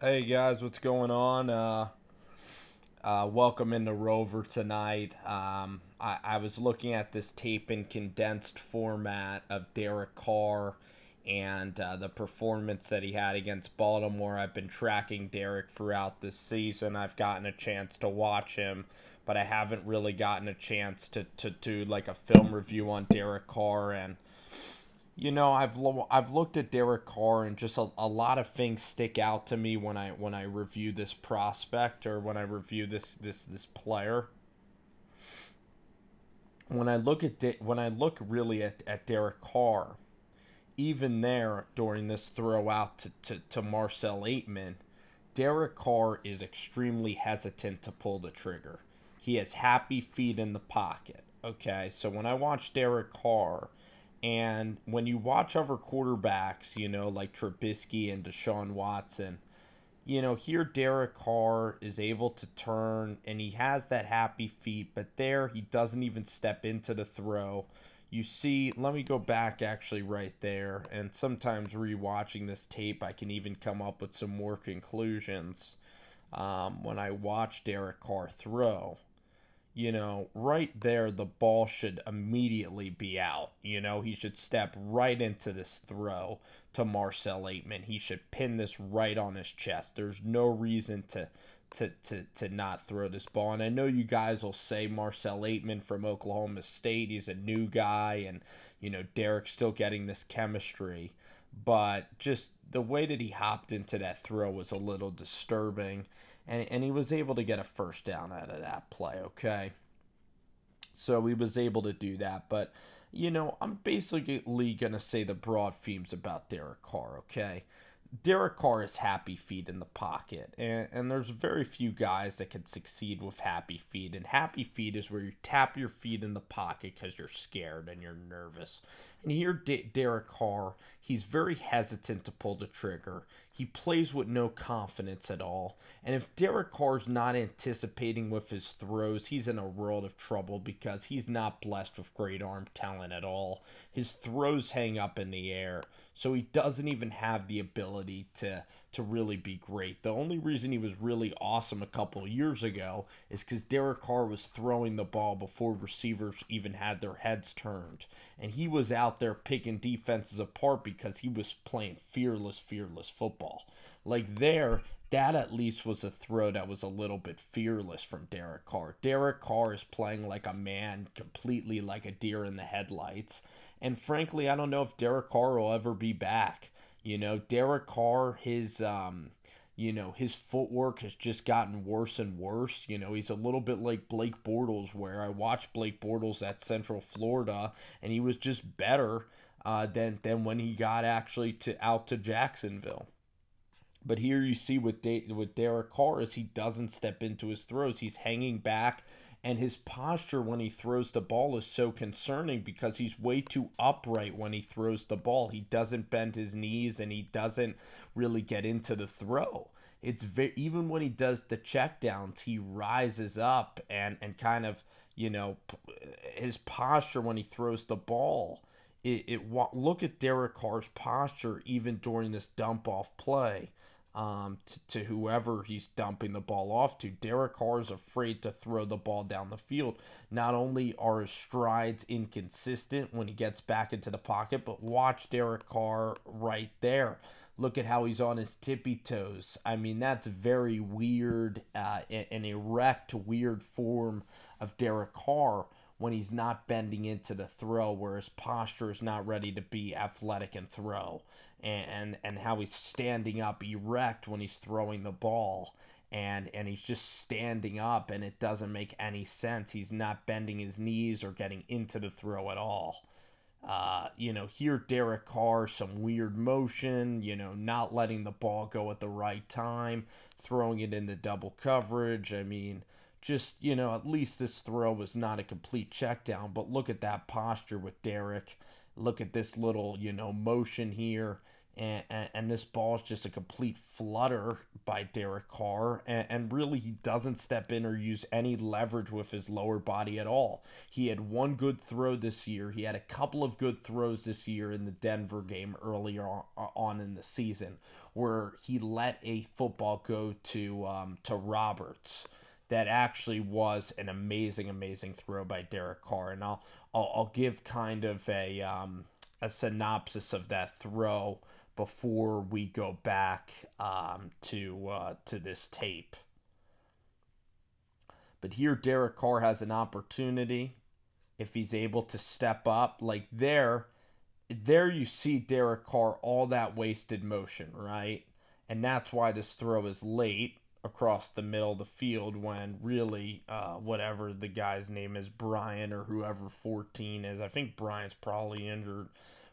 Hey guys, what's going on? Welcome into Rover tonight. I was looking at this tape in condensed format of Derek Carr and the performance that he had against Baltimore. I've been tracking Derek throughout this season. I've gotten a chance to watch him, but I haven't really gotten a chance to do like a film review on Derek Carr. And I've looked at Derek Carr, and just a lot of things stick out to me when I review this prospect, or when I review this player. When I look really at Derek Carr, even there during this throw out to Marcel Aitman, Derek Carr is extremely hesitant to pull the trigger. He has happy feet in the pocket. Okay, so when I watch Derek Carr, and when you watch other quarterbacks, like Trubisky and Deshaun Watson, here Derek Carr is able to turn, and he has that happy feet, but there he doesn't even step into the throw. You see, let me go back actually right there, and sometimes rewatching this tape, I can even come up with some more conclusions when I watch Derek Carr throw. Right there, the ball should immediately be out. He should step right into this throw to Marcel Aitman. He should pin this right on his chest. There's no reason to not throw this ball. And I know you guys will say Marcel Aitman from Oklahoma State, he's a new guy, and, Derek's still getting this chemistry. But just the way that he hopped into that throw was a little disturbing, and he was able to get a first down out of that play, okay? So he was able to do that. But, I'm basically going to say the broad themes about Derek Carr, okay? Derek Carr is happy feet in the pocket, and there's very few guys that can succeed with happy feet. And happy feet is where you tap your feet in the pocket because you're scared and you're nervous. And here, Derek Carr, he's very hesitant to pull the trigger. He plays with no confidence at all. And if Derek Carr's not anticipating with his throws, he's in a world of trouble because he's not blessed with great arm talent at all. His throws hang up in the air, so he doesn't even have the ability to really be great. The only reason he was really awesome a couple of years ago is because Derek Carr was throwing the ball before receivers even had their heads turned. And he was out there picking defenses apart because he was playing fearless football. Like there, that at least was a throw that was a little bit fearless from Derek Carr. Derek Carr is playing like a man, completely like a deer in the headlights. And frankly, I don't know if Derek Carr will ever be back. Derek Carr, his footwork has just gotten worse and worse. He's a little bit like Blake Bortles, where I watched Blake Bortles at Central Florida, and he was just better than when he got actually out to Jacksonville. But here you see with Derek Carr is he doesn't step into his throws. He's hanging back, and his posture when he throws the ball is so concerning because he's way too upright when he throws the ball. He doesn't bend his knees, and he doesn't really get into the throw. Even when he does the checkdowns, he rises up and kind of, his posture when he throws the ball. Look at Derek Carr's posture even during this dump off play to whoever he's dumping the ball off to. Derek Carr is afraid to throw the ball down the field. Not only are his strides inconsistent when he gets back into the pocket, but watch Derek Carr right there. Look at how he's on his tippy toes. I mean, that's very weird, an erect, weird form of Derek Carr when he's not bending into the throw, where his posture is not ready to be athletic and throw, and how he's standing up erect when he's throwing the ball, and he's just standing up, and it doesn't make any sense. He's not bending his knees or getting into the throw at all. Here Derek Carr, some weird motion, not letting the ball go at the right time, throwing it into double coverage. I mean, just, at least this throw was not a complete check down, but look at that posture with Derek. Look at this little, motion here. and this ball is just a complete flutter by Derek Carr, and really he doesn't step in or use any leverage with his lower body at all. He had one good throw this year. He had a couple of good throws this year in the Denver game earlier on in the season, where he let a football go to Roberts. That actually was an amazing throw by Derek Carr, and I'll give kind of a synopsis of that throw before we go back to this tape. But here Derek Carr has an opportunity if he's able to step up. Like there you see Derek Carr, all that wasted motion, right? And that's why this throw is late across the middle of the field when really whatever the guy's name is, Brian or whoever 14 is. I think Brian's probably injured.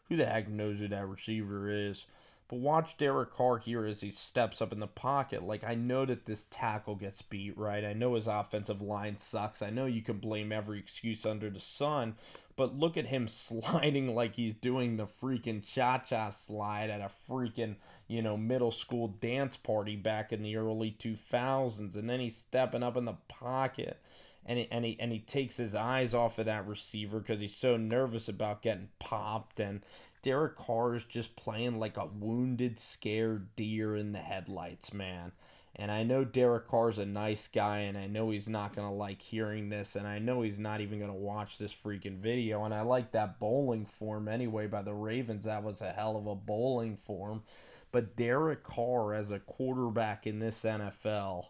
Who the heck knows who that receiver is? But watch Derek Carr here as he steps up in the pocket. Like, I know that this tackle gets beat, right? I know his offensive line sucks. I know you can blame every excuse under the sun. But look at him sliding like he's doing the freaking cha-cha slide at a freaking, middle school dance party back in the early 2000s. And then he's stepping up in the pocket. And he takes his eyes off of that receiver because he's so nervous about getting popped. And Derek Carr is just playing like a wounded, scared deer in the headlights, man. And I know Derek Carr's a nice guy, and I know he's not going to like hearing this, and I know he's not even going to watch this freaking video. And I like that bowling form anyway by the Ravens. That was a hell of a bowling form. But Derek Carr as a quarterback in this NFL,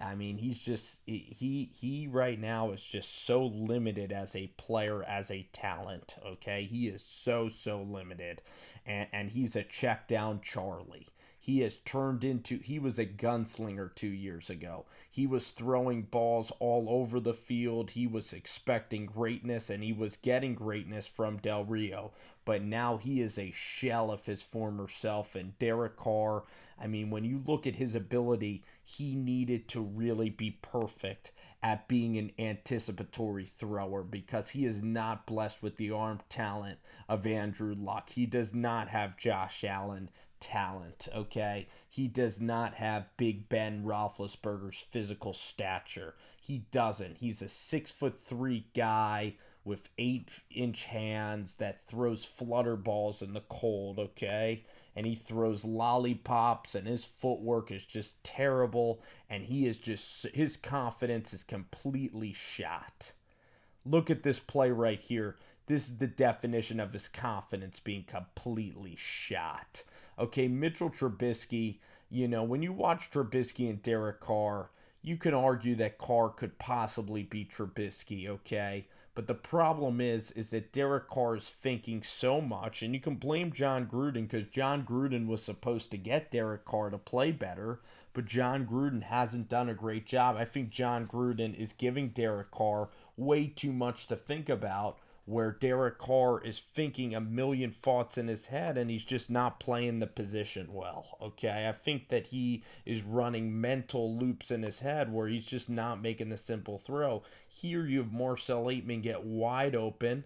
I mean, he's just, he right now is just so limited as a player, as a talent, okay? He is so limited, and he's a check down Charlie. He has turned into, he was a gunslinger 2 years ago. He was throwing balls all over the field. He was expecting greatness, and he was getting greatness from Del Rio. But now he is a shell of his former self. And Derek Carr, I mean, when you look at his ability, he needed to really be perfect at being an anticipatory thrower because he is not blessed with the arm talent of Andrew Luck. He does not have Josh Allen talent, okay? He does not have Big Ben Roethlisberger's physical stature. He doesn't. He's a 6'3" guy with 8-inch hands that throws flutter balls in the cold, okay? And he throws lollipops, and his footwork is just terrible, and he is just, his confidence is completely shot. Look at this play right here. This is the definition of his confidence being completely shot. Okay, Mitchell Trubisky, when you watch Trubisky and Derek Carr, you can argue that Carr could possibly beat Trubisky, okay? But the problem is that Derek Carr is thinking so much, and you can blame John Gruden because John Gruden was supposed to get Derek Carr to play better, but John Gruden hasn't done a great job. I think John Gruden is giving Derek Carr way too much to think about, where Derek Carr is thinking a million thoughts in his head and he's just not playing the position well, okay? I think that he is running mental loops in his head where he's just not making the simple throw. Here you have Marcel Aitman get wide open.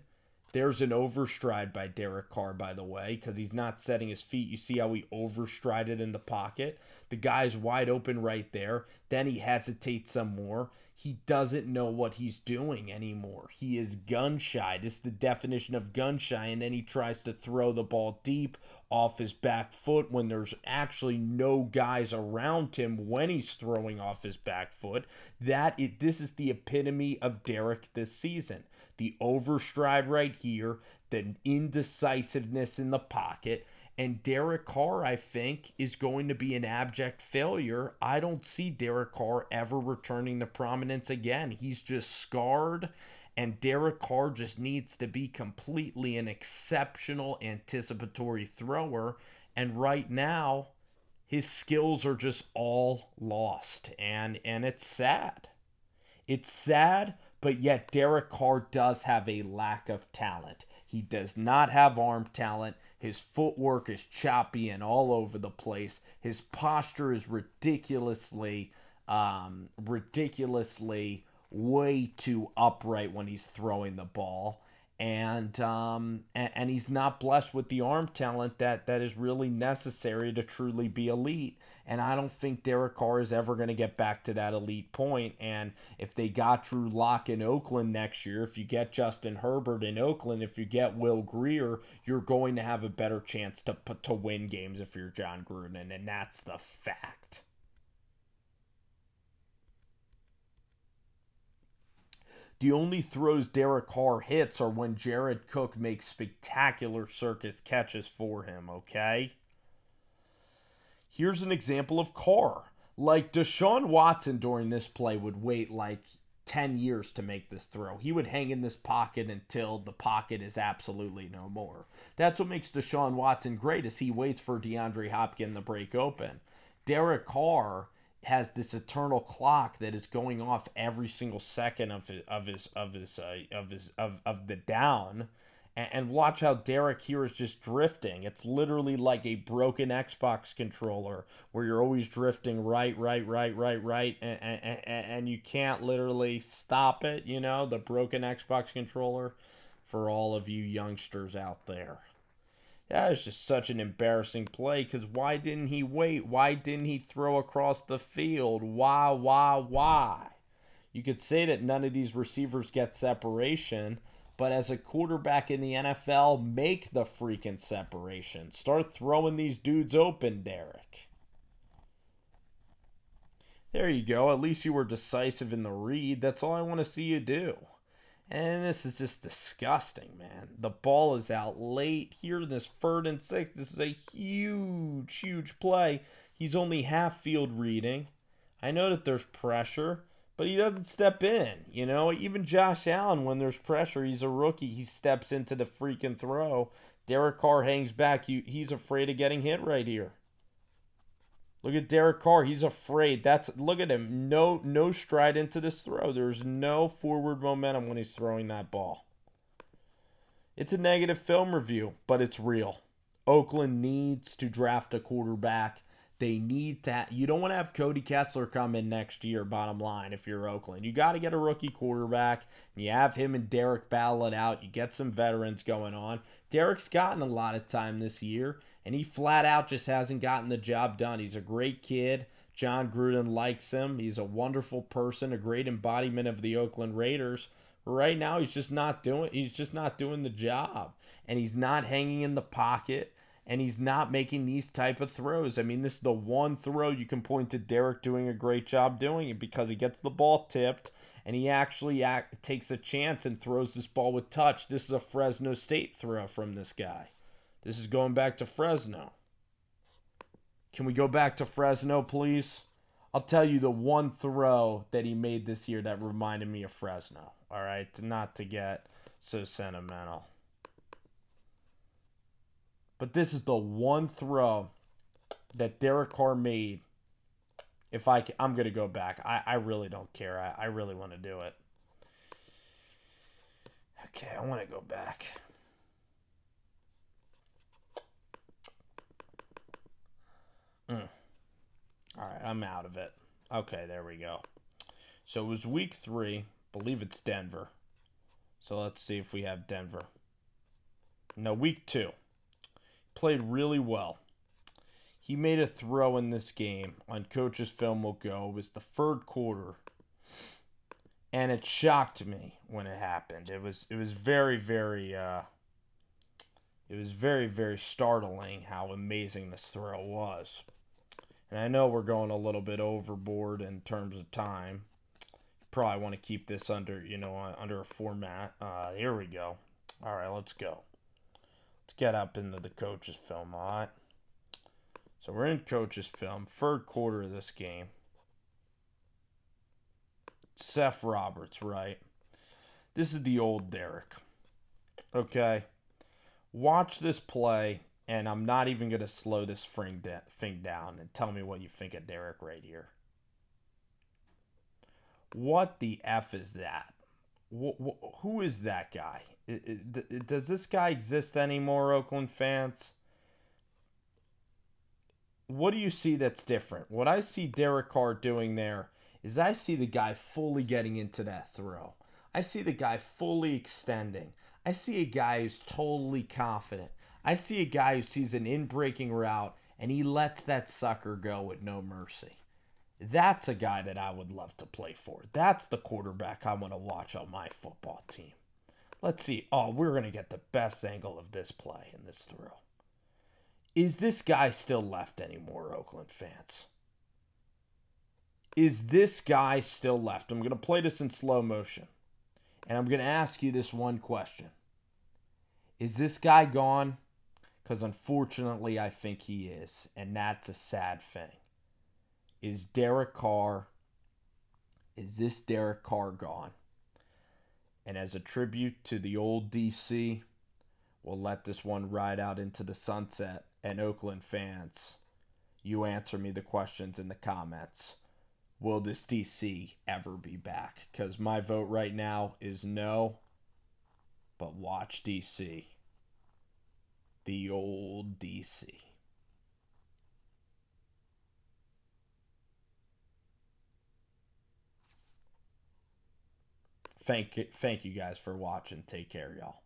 There's an overstride by Derek Carr, by the way, because he's not setting his feet. You see how he overstrided in the pocket? The guy's wide open right there. Then he hesitates some more. He doesn't know what he's doing anymore. He is gun shy. This is the definition of gun shy. And then he tries to throw the ball deep off his back foot when there's actually no guys around him when he's throwing off his back foot. This is the epitome of Derek this season. The overstride right here, the indecisiveness in the pocket. And Derek Carr, I think, is going to be an abject failure. I don't see Derek Carr ever returning to prominence again. He's just scarred, and Derek Carr just needs to be completely an exceptional anticipatory thrower. And right now, his skills are just all lost, and it's sad. It's sad, but yet Derek Carr does have a lack of talent. He does not have arm talent. His footwork is choppy and all over the place. His posture is ridiculously way too upright when he's throwing the ball. And he's not blessed with the arm talent that is really necessary to truly be elite. And I don't think Derek Carr is ever going to get back to that elite point. And if they got Drew Lock in Oakland next year, if you get Justin Herbert in Oakland, if you get Will Grier, you're going to have a better chance to win games if you're John Gruden, and that's the fact. The only throws Derek Carr hits are when Jared Cook makes spectacular circus catches for him, okay? Here's an example of Carr. Like, Deshaun Watson during this play would wait like 10 years to make this throw. He would hang in this pocket until the pocket is absolutely no more. That's what makes Deshaun Watson great, is he waits for DeAndre Hopkins to break open. Derek Carr has this eternal clock that is going off every single second of the down, and watch how Derek here is just drifting. It's literally like a broken Xbox controller where you're always drifting right, and you can't literally stop it. You know, the broken Xbox controller for all of you youngsters out there. That is just such an embarrassing play, because why didn't he wait? Why didn't he throw across the field? Why? You could say that none of these receivers get separation, but as a quarterback in the NFL, make the freaking separation. Start throwing these dudes open, Derek. There you go. At least you were decisive in the read. That's all I want to see you do. And this is just disgusting, man. The ball is out late here in this 3rd and 6. This is a huge play. He's only half field reading. I know that there's pressure, but he doesn't step in. You know, even Josh Allen, when there's pressure, he's a rookie. He steps into the freaking throw. Derek Carr hangs back. He's afraid of getting hit right here. Look at Derek Carr. He's afraid. Look at him. No stride into this throw. There's no forward momentum when he's throwing that ball. It's a negative film review, but it's real. Oakland needs to draft a quarterback. They need to. You don't want to have Cody Kessler come in next year, bottom line, if you're Oakland. You got to get a rookie quarterback. And you have him and Derek battle it out. You get some veterans going on. Derek's gotten a lot of time this year, and he flat out just hasn't gotten the job done. He's a great kid. John Gruden likes him. He's a wonderful person, a great embodiment of the Oakland Raiders. But right now, he's just not doing the job, and he's not hanging in the pocket. And he's not making these type of throws. I mean, this is the one throw you can point to Derek doing a great job doing it, because he gets the ball tipped and he actually takes a chance and throws this ball with touch. This is a Fresno State throw from this guy. This is going back to Fresno. Can we go back to Fresno, please? I'll tell you the one throw that he made this year that reminded me of Fresno. All right, not to get so sentimental. But this is the one throw that Derek Carr made. I'm going to go back. I really don't care. I really want to do it. Okay, I want to go back. All right, I'm out of it. Okay, there we go. So it was week 3. I believe it's Denver. So let's see if we have Denver. No, week 2. Played really well. He made a throw in this game on Coach's Film Will Go. It was the 3rd quarter, and it shocked me when it happened. It was very startling how amazing this throw was. And I know we're going a little bit overboard in terms of time. Probably want to keep this under a format. Here we go. All right, let's go. Let's get up into the Coach's Film, all right? So we're in Coach's Film, 3rd quarter of this game. Seth Roberts, right? This is the old Derek. Okay? Watch this play, and I'm not even going to slow this thing down, and tell me what you think of Derek right here. What the F is that? Who is that guy? Does this guy exist anymore, Oakland fans? What do you see that's different? What I see Derek Carr doing there is I see the guy fully getting into that throw. I see the guy fully extending. I see a guy who's totally confident. I see a guy who sees an in-breaking route and he lets that sucker go with no mercy. That's a guy that I would love to play for. That's the quarterback I want to watch on my football team. Let's see. Oh, we're going to get the best angle of this play in this throw. Is this guy still left anymore, Oakland fans? Is this guy still left? I'm going to play this in slow motion. And I'm going to ask you this one question. Is this guy gone? Because unfortunately, I think he is. And that's a sad thing. Is Derek Carr, is this Derek Carr gone? And as a tribute to the old DC, we'll let this one ride out into the sunset. And Oakland fans, you answer me the questions in the comments. Will this DC ever be back? Because my vote right now is no. But watch DC. The old DC. Thank you guys for watching. Take care, y'all.